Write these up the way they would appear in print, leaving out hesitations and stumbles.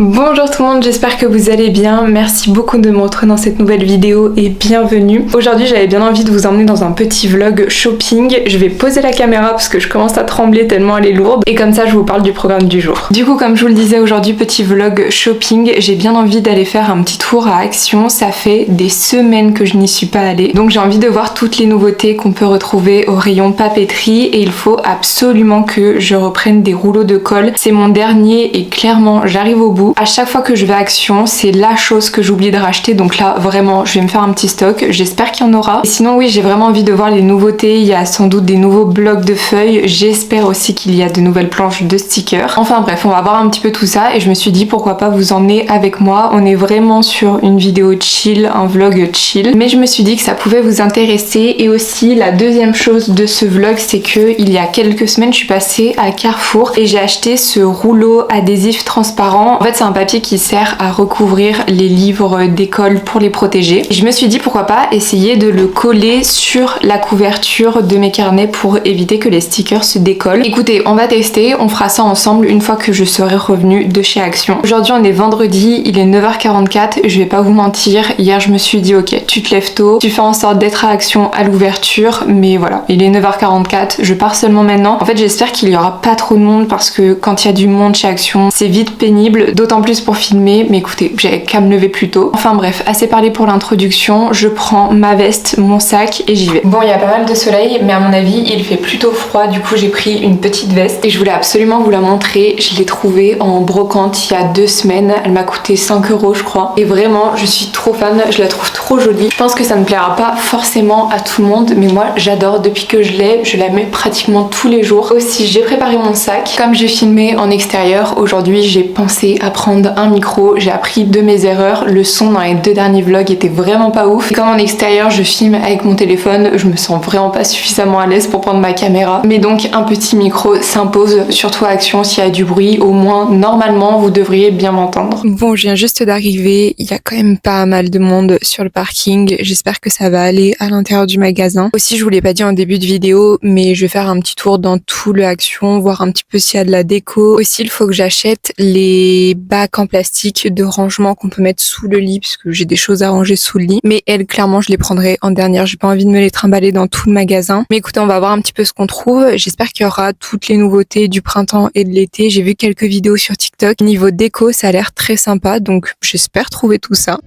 Bonjour tout le monde, j'espère que vous allez bien. Merci beaucoup de me retrouver dans cette nouvelle vidéo et bienvenue. Aujourd'hui j'avais bien envie de vous emmener dans un petit vlog shopping. Je vais poser la caméra parce que je commence à trembler tellement elle est lourde. Et comme ça je vous parle du programme du jour. Du coup comme je vous le disais aujourd'hui, petit vlog shopping. J'ai bien envie d'aller faire un petit tour à Action. Ça fait des semaines que je n'y suis pas allée. Donc j'ai envie de voir toutes les nouveautés qu'on peut retrouver au rayon papeterie. Et il faut absolument que je reprenne des rouleaux de colle. C'est mon dernier et clairement j'arrive au bout. À chaque fois que je vais à Action, c'est la chose que j'oublie de racheter. Donc là, vraiment, je vais me faire un petit stock. J'espère qu'il y en aura. Et sinon, oui, j'ai vraiment envie de voir les nouveautés. Il y a sans doute des nouveaux blocs de feuilles. J'espère aussi qu'il y a de nouvelles planches de stickers. Enfin bref, on va voir un petit peu tout ça. Et je me suis dit, pourquoi pas vous emmener avec moi. On est vraiment sur une vidéo chill, un vlog chill. Mais je me suis dit que ça pouvait vous intéresser. Et aussi, la deuxième chose de ce vlog, c'est que il y a quelques semaines, je suis passée à Carrefour et j'ai acheté ce rouleau adhésif transparent. En fait, c'est un papier qui sert à recouvrir les livres d'école pour les protéger. Et je me suis dit pourquoi pas essayer de le coller sur la couverture de mes carnets pour éviter que les stickers se décollent. Écoutez, on va tester, on fera ça ensemble une fois que je serai revenue de chez Action. Aujourd'hui on est vendredi, il est 9h44, je vais pas vous mentir, hier je me suis dit ok, tu te lèves tôt, tu fais en sorte d'être à Action à l'ouverture, mais voilà, il est 9h44, je pars seulement maintenant. En fait j'espère qu'il y aura pas trop de monde parce que quand il y a du monde chez Action, c'est vite pénible, d'autant plus pour filmer, mais écoutez, j'avais qu'à me lever plus tôt. Enfin bref, assez parlé pour l'introduction, je prends ma veste, mon sac et j'y vais. Bon, il y a pas mal de soleil, mais à mon avis, il fait plutôt froid, du coup j'ai pris une petite veste et je voulais absolument vous la montrer. Je l'ai trouvée en brocante il y a 2 semaines, elle m'a coûté 5 € je crois. Et vraiment, je suis trop fan, je la trouve trop jolie. Je pense que ça ne plaira pas forcément à tout le monde, mais moi j'adore, depuis que je la mets pratiquement tous les jours. Aussi, j'ai préparé mon sac. Comme j'ai filmé en extérieur, aujourd'hui j'ai pensé à prendre un micro, j'ai appris de mes erreurs, le son dans les 2 derniers vlogs était vraiment pas ouf. Et comme en extérieur je filme avec mon téléphone, je me sens vraiment pas suffisamment à l'aise pour prendre ma caméra. Mais donc un petit micro s'impose, surtout à Action s'il y a du bruit, au moins normalement vous devriez bien m'entendre. Bon, je viens juste d'arriver, il y a quand même pas mal de monde sur le parking, j'espère que ça va aller à l'intérieur du magasin. Aussi je vous l'ai pas dit en début de vidéo, mais je vais faire un petit tour dans tout le Action, voir un petit peu s'il y a de la déco. Aussi il faut que j'achète les bacs en plastique de rangement qu'on peut mettre sous le lit parce que j'ai des choses à ranger sous le lit, mais elles clairement je les prendrai en dernière, j'ai pas envie de me les trimballer dans tout le magasin. Mais écoutez, on va voir un petit peu ce qu'on trouve. J'espère qu'il y aura toutes les nouveautés du printemps et de l'été. J'ai vu quelques vidéos sur TikTok, niveau déco ça a l'air très sympa, donc j'espère trouver tout ça.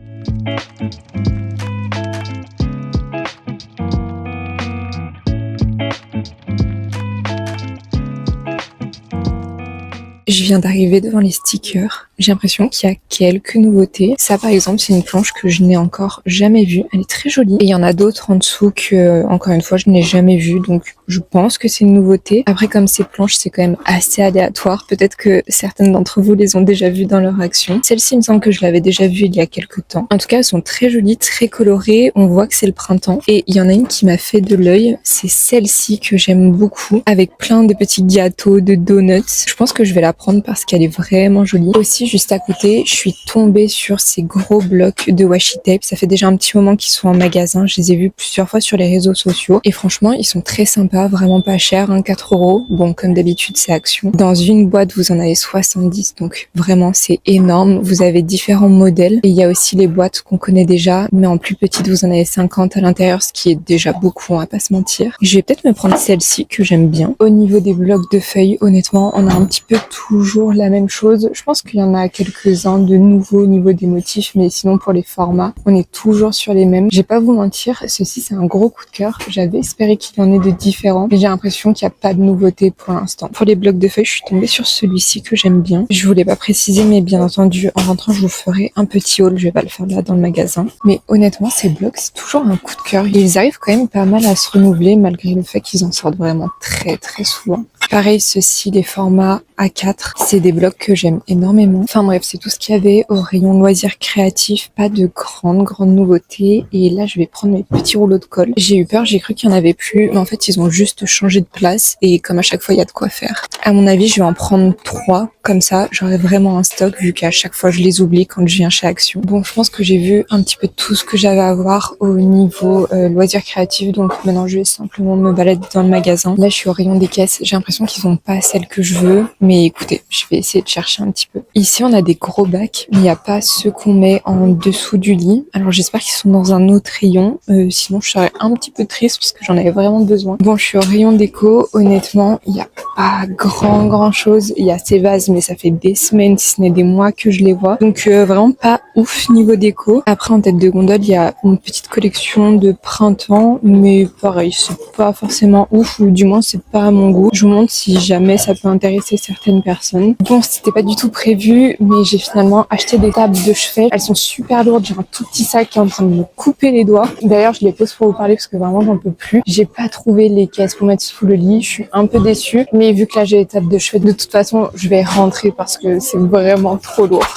Je viens d'arriver devant les stickers. J'ai l'impression qu'il y a quelques nouveautés. Ça par exemple, c'est une planche que je n'ai encore jamais vue. Elle est très jolie. Et il y en a d'autres en dessous que, encore une fois, je n'ai jamais vues. Donc je pense que c'est une nouveauté. Après, comme ces planches, c'est quand même assez aléatoire. Peut-être que certaines d'entre vous les ont déjà vues dans leur Action. Celle-ci, il me semble que je l'avais déjà vue il y a quelques temps. En tout cas, elles sont très jolies, très colorées. On voit que c'est le printemps. Et il y en a une qui m'a fait de l'œil. C'est celle-ci que j'aime beaucoup. Avec plein de petits gâteaux, de donuts. Je pense que je vais la prendre parce qu'elle est vraiment jolie. Aussi, juste à côté, je suis tombée sur ces gros blocs de washi tape. Ça fait déjà un petit moment qu'ils sont en magasin. Je les ai vus plusieurs fois sur les réseaux sociaux. Et franchement, ils sont très sympas, vraiment pas chers, 4 €. Bon, comme d'habitude, c'est Action. Dans une boîte, vous en avez 70. Donc vraiment, c'est énorme. Vous avez différents modèles. Et il y a aussi les boîtes qu'on connaît déjà. Mais en plus petite, vous en avez 50 à l'intérieur, ce qui est déjà beaucoup, on va pas se mentir. Je vais peut-être me prendre celle-ci que j'aime bien. Au niveau des blocs de feuilles, honnêtement, on a un petit peu toujours la même chose. Je pense qu'il y en a quelques-uns de nouveaux au niveau des motifs, mais sinon pour les formats, on est toujours sur les mêmes. Je vais pas vous mentir, ceci c'est un gros coup de cœur. J'avais espéré qu'il y en ait de différents, mais j'ai l'impression qu'il n'y a pas de nouveauté pour l'instant. Pour les blocs de feuilles, je suis tombée sur celui-ci que j'aime bien. Je voulais pas préciser, mais bien entendu, en rentrant, je vous ferai un petit haul. Je vais pas le faire là dans le magasin. Mais honnêtement, ces blocs, c'est toujours un coup de cœur. Ils arrivent quand même pas mal à se renouveler, malgré le fait qu'ils en sortent vraiment très très souvent. Pareil, ceci, les formats A4, c'est des blocs que j'aime énormément. Enfin bref, c'est tout ce qu'il y avait au rayon loisirs créatifs, pas de grandes nouveautés. Et là, je vais prendre mes petits rouleaux de colle. J'ai eu peur, j'ai cru qu'il n'y en avait plus, mais en fait, ils ont juste changé de place et comme à chaque fois, il y a de quoi faire. À mon avis, je vais en prendre 3, comme ça, j'aurai vraiment un stock vu qu'à chaque fois, je les oublie quand je viens chez Action. Bon, je pense que j'ai vu un petit peu tout ce que j'avais à voir au niveau loisirs créatifs, donc maintenant, je vais simplement me balader dans le magasin. Là, je suis au rayon des caisses, j'ai l'impression qu'ils n'ont pas celle que je veux, mais écoutez, je vais essayer de chercher un petit peu. Ici, Ici on a des gros bacs, mais il n'y a pas ceux qu'on met en dessous du lit. Alors j'espère qu'ils sont dans un autre rayon, sinon je serais un petit peu triste parce que j'en avais vraiment besoin. Bon, je suis au rayon déco, honnêtement il n'y a pas grand chose. Il y a ces vases, mais ça fait des semaines, si ce n'est des mois que je les vois. Donc vraiment pas ouf niveau déco. Après en tête de gondole, il y a une petite collection de printemps, mais pareil, c'est pas forcément ouf, ou du moins c'est pas à mon goût. Je vous montre si jamais ça peut intéresser certaines personnes. Bon, c'était pas du tout prévu, mais j'ai finalement acheté des tables de chevet. Elles sont super lourdes, j'ai un tout petit sac qui est en train de me couper les doigts. D'ailleurs, je les pose pour vous parler parce que vraiment j'en peux plus. J'ai pas trouvé les caisses pour mettre sous le lit, je suis un peu déçue. Mais vu que là j'ai les tables de chevet, de toute façon je vais rentrer parce que c'est vraiment trop lourd.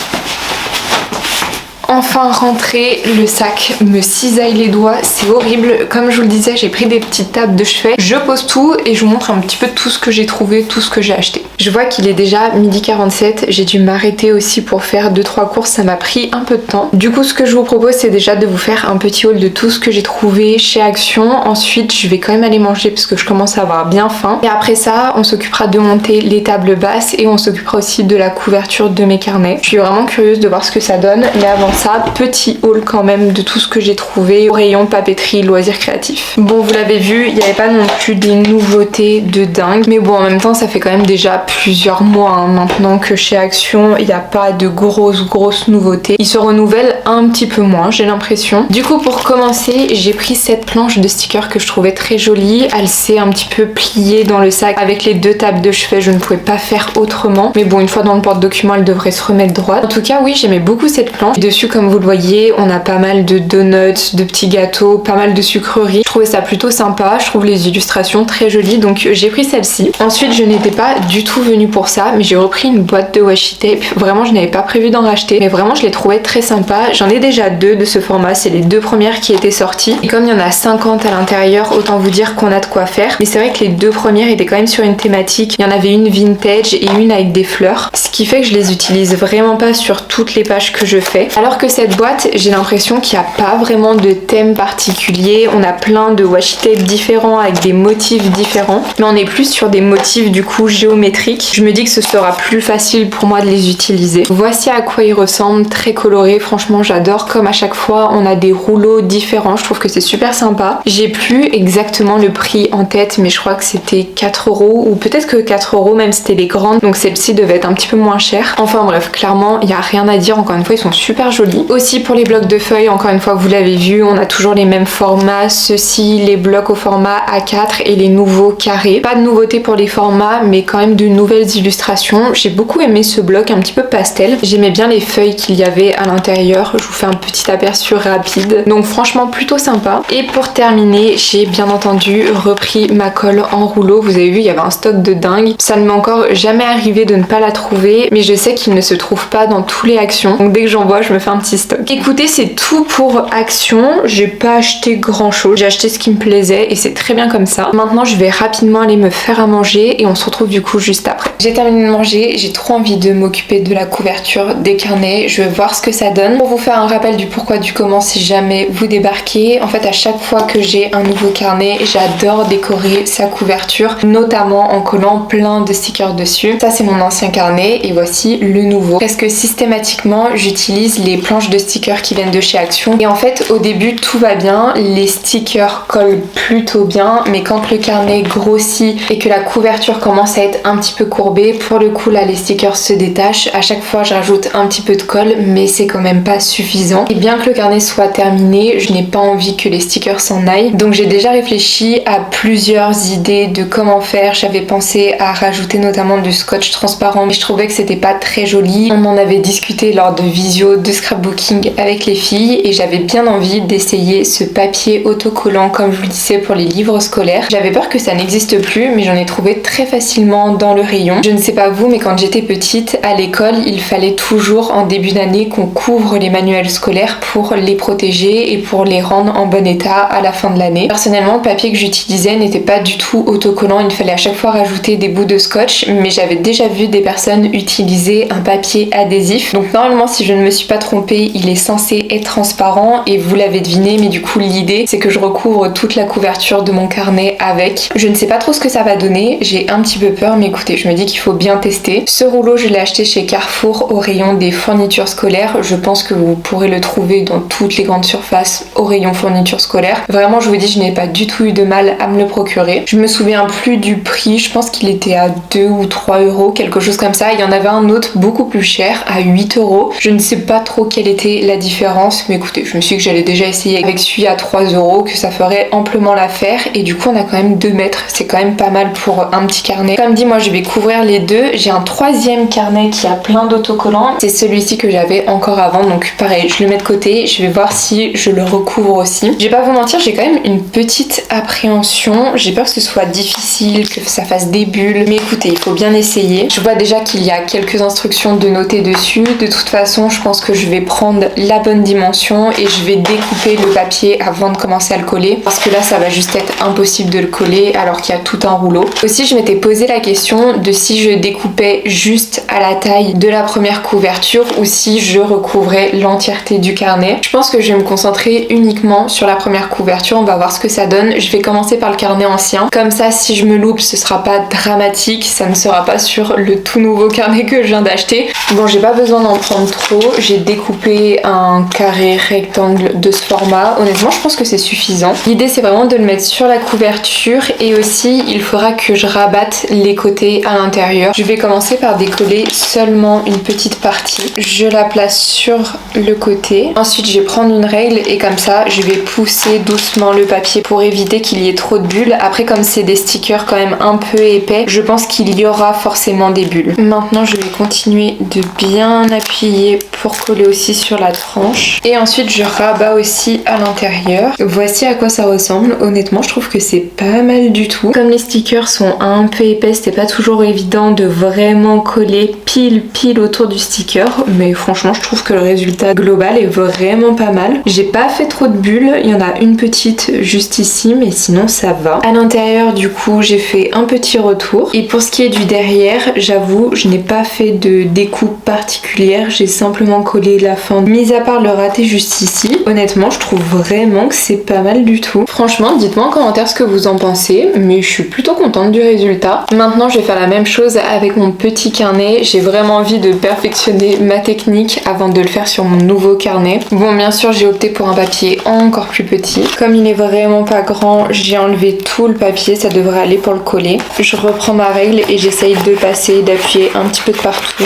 Enfin rentré, le sac me cisaille les doigts, c'est horrible. Comme je vous le disais, j'ai pris des petites tables de chevet. Je pose tout et je vous montre un petit peu tout ce que j'ai trouvé, tout ce que j'ai acheté. Je vois qu'il est déjà 12h47, j'ai dû m'arrêter aussi pour faire 2-3 courses, ça m'a pris un peu de temps. Du coup, ce que je vous propose, c'est déjà de vous faire un petit haul de tout ce que j'ai trouvé chez Action. Ensuite, je vais quand même aller manger parce que je commence à avoir bien faim. Et après ça, on s'occupera de monter les tables basses et on s'occupera aussi de la couverture de mes carnets. Je suis vraiment curieuse de voir ce que ça donne, mais avant ça, petit haul quand même de tout ce que j'ai trouvé au rayon papeterie, loisirs créatifs. Bon, vous l'avez vu, il n'y avait pas non plus des nouveautés de dingue, mais bon, en même temps, ça fait quand même déjà plusieurs mois maintenant que chez Action, il n'y a pas de grosses nouveautés. Ils se renouvellent un petit peu moins, j'ai l'impression. Du coup, pour commencer, j'ai pris cette planche de stickers que je trouvais très jolie. Elle s'est un petit peu pliée dans le sac avec les 2 tables de chevet, je ne pouvais pas faire autrement. Mais bon, une fois dans le porte-document, elle devrait se remettre droite. En tout cas, oui, j'aimais beaucoup cette planche. Dessus, comme vous le voyez, on a pas mal de donuts, de petits gâteaux, pas mal de sucreries. Je trouvais ça plutôt sympa, je trouve les illustrations très jolies, donc j'ai pris celle-ci. Ensuite, je n'étais pas du tout venue pour ça, mais j'ai repris une boîte de washi tape. Vraiment, je n'avais pas prévu d'en racheter, mais vraiment, je les trouvais très sympa. J'en ai déjà 2 de ce format, c'est les 2 premières qui étaient sorties. Et comme il y en a 50 à l'intérieur, autant vous dire qu'on a de quoi faire. Mais c'est vrai que les 2 premières étaient quand même sur une thématique. Il y en avait une vintage et une avec des fleurs, ce qui fait que je les utilise vraiment pas sur toutes les pages que je fais. Alors que cette boîte, j'ai l'impression qu'il n'y a pas vraiment de thème particulier. On a plein de washi tape différents avec des motifs différents, mais on est plus sur des motifs du coup géométriques. Je me dis que ce sera plus facile pour moi de les utiliser. Voici à quoi ils ressemblent, très colorés. Franchement, j'adore. Comme à chaque fois, on a des rouleaux différents. Je trouve que c'est super sympa. J'ai plus exactement le prix en tête, mais je crois que c'était 4 € ou peut-être que 4 € même, c'était les grandes. Donc celle-ci devait être un petit peu moins chère. Enfin bref, clairement, il n'y a rien à dire. Encore une fois, ils sont super jolis. Aussi pour les blocs de feuilles, encore une fois, vous l'avez vu, on a toujours les mêmes formats. Ceux-ci, les blocs au format A4 et les nouveaux carrés. Pas de nouveauté pour les formats, mais quand même de nouvelles illustrations. J'ai beaucoup aimé ce bloc un petit peu pastel. J'aimais bien les feuilles qu'il y avait à l'intérieur. Je vous fais un petit aperçu rapide. Donc franchement, plutôt sympa. Et pour terminer, j'ai bien entendu repris ma colle en rouleau. Vous avez vu, il y avait un stock de dingue. Ça ne m'est encore jamais arrivé de ne pas la trouver, mais je sais qu'il ne se trouve pas dans tous les Actions. Donc dès que j'en vois, je me fais un petit stock. Écoutez, c'est tout pour Action. J'ai pas acheté grand chose. J'ai acheté ce qui me plaisait et c'est très bien comme ça. Maintenant, je vais rapidement aller me faire à manger et on se retrouve du coup juste après. J'ai terminé de manger. J'ai trop envie de m'occuper de la couverture des carnets. Je vais voir ce que ça donne. Pour vous faire un rappel du pourquoi du comment si jamais vous débarquez. En fait, à chaque fois que j'ai un nouveau carnet, j'adore décorer sa couverture, notamment en collant plein de stickers dessus. Ça, c'est mon ancien carnet et voici le nouveau. Presque systématiquement, j'utilise les planches de stickers qui viennent de chez Action. Et en fait, au début, tout va bien. Les stickers collent plutôt bien, mais quand le carnet grossit et que la couverture commence à être un petit peu courbée, pour le coup, là, les stickers se détachent. À chaque fois, je rajoute un petit peu de colle, mais c'est quand même pas suffisant. Et bien que le carnet soit terminé, je n'ai pas envie que les stickers s'en aillent. Donc, j'ai déjà réfléchi à plusieurs idées de comment faire. J'avais pensé à rajouter notamment du scotch transparent, mais je trouvais que c'était pas très joli. On en avait discuté lors de visio de scrapbooking avec les filles et j'avais bien envie d'essayer ce papier autocollant comme je vous le disais pour les livres scolaires. J'avais peur que ça n'existe plus, mais j'en ai trouvé très facilement dans le rayon. Je ne sais pas vous, mais quand j'étais petite, à l'école, il fallait toujours en début d'année qu'on couvre les manuels scolaires pour les protéger et pour les rendre en bon état à la fin de l'année. Personnellement, le papier que j'utilisais n'était pas du tout autocollant, il fallait à chaque fois rajouter des bouts de scotch, mais j'avais déjà vu des personnes utiliser un papier adhésif. Donc normalement, si je ne me suis pas trompée, il est censé être transparent et vous l'avez deviné, mais du coup l'idée c'est que je recouvre toute la couverture de mon carnet avec. Je ne sais pas trop ce que ça va donner, j'ai un petit peu peur, mais écoutez, écoutez, je me dis qu'il faut bien tester. Ce rouleau, je l'ai acheté chez Carrefour au rayon des fournitures scolaires. Je pense que vous pourrez le trouver dans toutes les grandes surfaces au rayon fournitures scolaires. Vraiment, je vous dis, je n'ai pas du tout eu de mal à me le procurer. Je me souviens plus du prix, je pense qu'il était à 2 ou 3 euros, quelque chose comme ça. Il y en avait un autre beaucoup plus cher, à 8 euros. Je ne sais pas trop quelle était la différence, mais écoutez, je me suis dit que j'allais déjà essayer avec celui à 3 euros, que ça ferait amplement l'affaire. Et du coup, on a quand même 2 mètres. C'est quand même pas mal pour un petit carnet. Comme dit, moi, je vais couvrir les deux. J'ai un troisième carnet qui a plein d'autocollants. C'est celui-ci que j'avais encore avant, donc pareil, je le mets de côté. Je vais voir si je le recouvre aussi. Je vais pas vous mentir, j'ai quand même une petite appréhension. J'ai peur que ce soit difficile, que ça fasse des bulles. Mais écoutez, il faut bien essayer. Je vois déjà qu'il y a quelques instructions de noter dessus. De toute façon, je pense que je vais prendre la bonne dimension et je vais découper le papier avant de commencer à le coller. Parce que là, ça va juste être impossible de le coller alors qu'il y a tout un rouleau. Aussi, je m'étais posé la question de si je découpais juste à la taille de la première couverture ou si je recouvrais l'entièreté du carnet. Je pense que je vais me concentrer uniquement sur la première couverture. On va voir ce que ça donne. Je vais commencer par le carnet ancien. Comme ça, si je me loupe, ce sera pas dramatique. Ça ne sera pas sur le tout nouveau carnet que je viens d'acheter. Bon, j'ai pas besoin d'en prendre trop. J'ai découpé un carré rectangle de ce format. Honnêtement, je pense que c'est suffisant. L'idée, c'est vraiment de le mettre sur la couverture et aussi, il faudra que je rabatte les côtés à l'intérieur. Je vais commencer par décoller seulement une petite partie. Je la place sur le côté. Ensuite, je vais prendre une règle et comme ça, je vais pousser doucement le papier pour éviter qu'il y ait trop de bulles. Après, comme c'est des stickers quand même un peu épais, je pense qu'il y aura forcément des bulles. Maintenant, je vais continuer de bien appuyer pour coller aussi sur la tranche. Et ensuite, je rabats aussi à l'intérieur. Voici à quoi ça ressemble. Honnêtement, je trouve que c'est pas mal du tout. Comme les stickers sont un peu épais, c'était pas toujours évident de vraiment coller pile autour du sticker. Mais franchement, je trouve que le résultat global est vraiment pas mal. J'ai pas fait trop de bulles. Il y en a une petite juste ici, mais sinon ça va. À l'intérieur, du coup, j'ai fait un petit retour. Et pour ce qui est du derrière, j'avoue, je n'ai pas fait de découpe particulière. J'ai simplement collé la fente, mis à part le raté juste ici. Honnêtement, je trouve vraiment que c'est pas mal du tout. Franchement, dites-moi en commentaire ce que vous en pensez, mais je suis plutôt contente du résultat. Maintenant, je vais faire la même chose avec mon petit carnet. J'ai vraiment envie de perfectionner ma technique avant de le faire sur mon nouveau carnet. Bon, bien sûr, j'ai opté pour un papier encore plus petit. Comme il est vraiment pas grand, j'ai enlevé tout le papier, ça devrait aller pour le coller. Je reprends ma règle et j'essaye de passer, d'appuyer un petit peu de partout.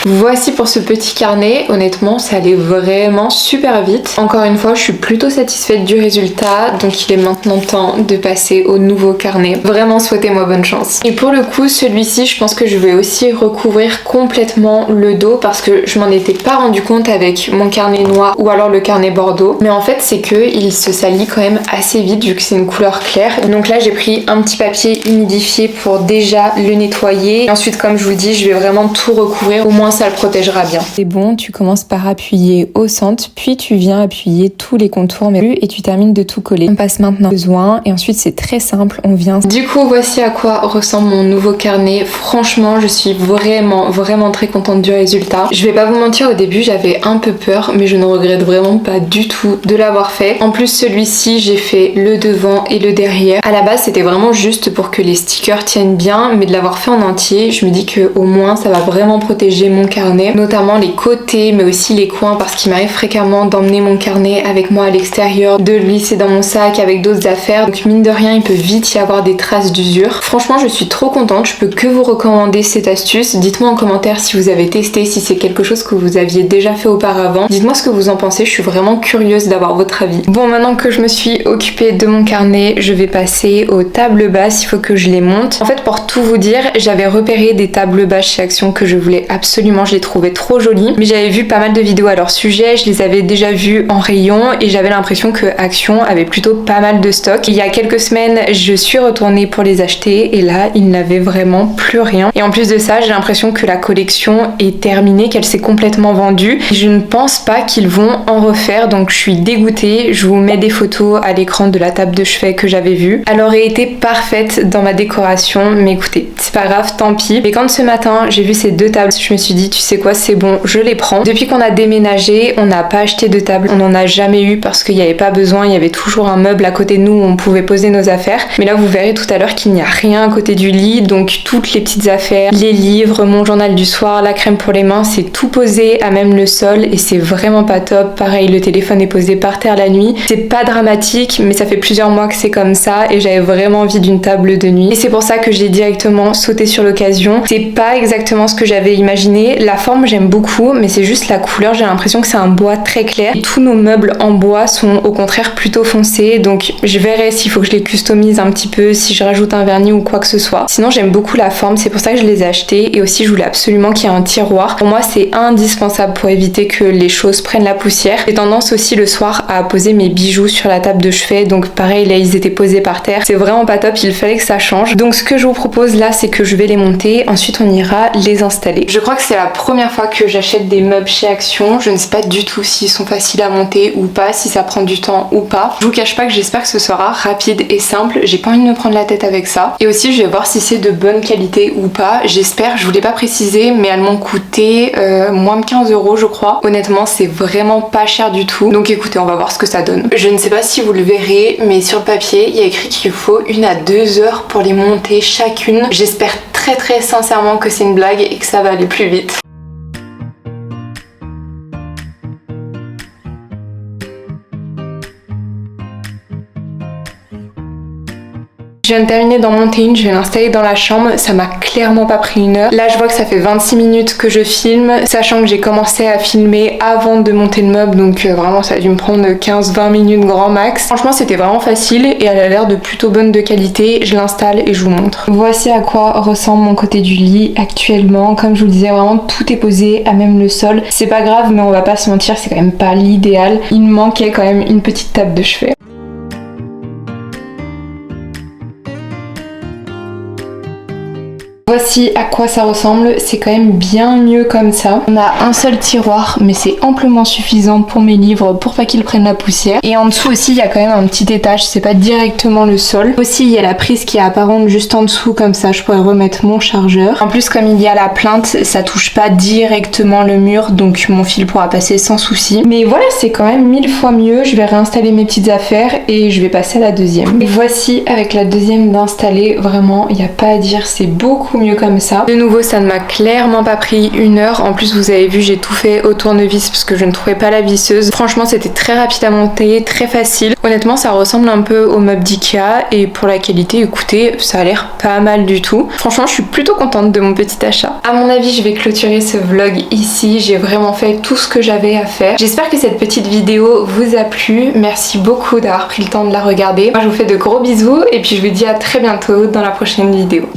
Voici pour ce petit carnet, honnêtement ça allait vraiment super vite. Encore une fois, je suis plutôt satisfaite du résultat, donc il est maintenant temps de passer au nouveau carnet. Vraiment, souhaitez-moi bonne chance. Et pour le coup, celui-ci, je pense que je vais aussi recouvrir complètement le dos parce que je m'en étais pas rendu compte avec mon carnet noir ou alors le carnet bordeaux. Mais en fait, c'est que il se salit quand même assez vite vu que c'est une couleur claire. Donc là, j'ai pris un petit papier humidifié pour déjà le nettoyer. Et ensuite, comme je vous le dis, je vais vraiment tout recouvrir, au moins ça le protégera bien. C'est bon, tu commences par appuyer au centre, puis tu viens appuyer tous les contours et tu termines de tout coller. On passe maintenant au besoin et ensuite c'est très simple, on vient. Du coup, voici à quoi ressemble mon nouveau carnet. Franchement, je suis vraiment très contente du résultat. Je vais pas vous mentir, au début j'avais un peu peur, mais je ne regrette vraiment pas du tout de l'avoir fait. En plus, celui-ci, j'ai fait le devant et le derrière. À la base, c'était vraiment juste pour que les stickers tiennent bien, mais de l'avoir fait en entier, je me dis que au moins ça va vraiment protéger mon carnet, notamment les côtés mais aussi les coins, parce qu'il m'arrive fréquemment d'emmener mon carnet avec moi à l'extérieur, de le glisser dans mon sac avec d'autres affaires, donc mine de rien il peut vite y avoir des traces d'usure. Franchement, je suis trop contente, je peux que vous recommander cette astuce. Dites-moi en commentaire si vous avez testé, si c'est quelque chose que vous aviez déjà fait auparavant. Dites-moi ce que vous en pensez, je suis vraiment curieuse d'avoir votre avis. Bon, maintenant que je me suis occupée de mon carnet, je vais passer aux tables basses, il faut que je les monte. En fait, pour tout vous dire, j'avais repéré des tables basses chez Action que je voulais absolument, je les trouvais trop jolies, mais j'avais vu pas mal de vidéos à leur sujet, je les avais déjà vues en rayon et j'avais l'impression que Action avait plutôt pas mal de stock. Il y a quelques semaines, je suis retournée pour les acheter et là, ils n'avaient vraiment plus rien. Et en plus de ça, j'ai l'impression que la collection est terminée, qu'elle s'est complètement vendue. Je ne pense pas qu'ils vont en refaire, donc je suis dégoûtée. Je vous mets des photos à l'écran de la table de chevet que j'avais vue. Elle aurait été parfaite dans ma décoration, mais écoutez, c'est pas grave, tant pis. Et quand ce matin, j'ai vu ces deux tables, je me suis dit dit tu sais quoi, c'est bon, je les prends. Depuis qu'on a déménagé, on n'a pas acheté de table, on n'en a jamais eu parce qu'il n'y avait pas besoin, il y avait toujours un meuble à côté de nous où on pouvait poser nos affaires. Mais là vous verrez tout à l'heure qu'il n'y a rien à côté du lit, donc toutes les petites affaires, les livres, mon journal du soir, la crème pour les mains, c'est tout posé à même le sol et c'est vraiment pas top. Pareil, le téléphone est posé par terre la nuit. C'est pas dramatique, mais ça fait plusieurs mois que c'est comme ça et j'avais vraiment envie d'une table de nuit. Et c'est pour ça que j'ai directement sauté sur l'occasion. C'est pas exactement ce que j'avais imaginé. La forme j'aime beaucoup, mais c'est juste la couleur. J'ai l'impression que c'est un bois très clair. Et tous nos meubles en bois sont au contraire plutôt foncés, donc je verrai s'il faut que je les customise un petit peu, si je rajoute un vernis ou quoi que ce soit. Sinon j'aime beaucoup la forme, c'est pour ça que je les ai achetés et aussi je voulais absolument qu'il y ait un tiroir. Pour moi c'est indispensable pour éviter que les choses prennent la poussière. J'ai tendance aussi le soir à poser mes bijoux sur la table de chevet, donc pareil là ils étaient posés par terre. C'est vraiment pas top, il fallait que ça change. Donc ce que je vous propose là c'est que je vais les monter, ensuite on ira les installer. Je crois que c'est la première fois que j'achète des meubles chez Action. Je ne sais pas du tout s'ils sont faciles à monter ou pas, si ça prend du temps ou pas. Je vous cache pas que j'espère que ce sera rapide et simple. J'ai pas envie de me prendre la tête avec ça. Et aussi je vais voir si c'est de bonne qualité ou pas. J'espère, je vous l'ai pas précisé, mais elles m'ont coûté moins de 15 € je crois. Honnêtement c'est vraiment pas cher du tout. Donc écoutez, on va voir ce que ça donne. Je ne sais pas si vous le verrez, mais sur le papier il y a écrit qu'il faut 1 à 2 heures pour les monter chacune. J'espère très sincèrement que c'est une blague et que ça va aller plus vite. Je viens de terminer d'en monter une, je vais l'installer dans la chambre, ça m'a clairement pas pris 1 heure. Là je vois que ça fait 26 minutes que je filme, sachant que j'ai commencé à filmer avant de monter le meuble, donc vraiment ça a dû me prendre 15-20 minutes grand max. Franchement c'était vraiment facile et elle a l'air de plutôt bonne de qualité, je l'installe et je vous montre. Voici à quoi ressemble mon côté du lit actuellement. Comme je vous le disais, vraiment tout est posé à même le sol. C'est pas grave mais on va pas se mentir, c'est quand même pas l'idéal. Il me manquait quand même une petite table de chevet. Voici à quoi ça ressemble, c'est quand même bien mieux comme ça. On a un seul tiroir mais c'est amplement suffisant pour mes livres pour pas qu'ils prennent la poussière. Et en dessous aussi il y a quand même un petit étage, c'est pas directement le sol. Aussi il y a la prise qui est apparente juste en dessous, comme ça je pourrais remettre mon chargeur. En plus comme il y a la plainte, ça touche pas directement le mur, donc mon fil pourra passer sans souci. Mais voilà, c'est quand même 1000 fois mieux. Je vais réinstaller mes petites affaires et je vais passer à la deuxième. Et voici avec la deuxième d'installer, vraiment il n'y a pas à dire, c'est beaucoup mieux comme ça. De nouveau ça ne m'a clairement pas pris 1 heure. En plus vous avez vu j'ai tout fait au tournevis parce que je ne trouvais pas la visseuse. Franchement c'était très rapide à monter, très facile. Honnêtement ça ressemble un peu au meuble d'Ikea et pour la qualité écoutez ça a l'air pas mal du tout. Franchement je suis plutôt contente de mon petit achat. À mon avis je vais clôturer ce vlog ici. J'ai vraiment fait tout ce que j'avais à faire. J'espère que cette petite vidéo vous a plu. Merci beaucoup d'avoir pris le temps de la regarder. Moi je vous fais de gros bisous et puis je vous dis à très bientôt dans la prochaine vidéo.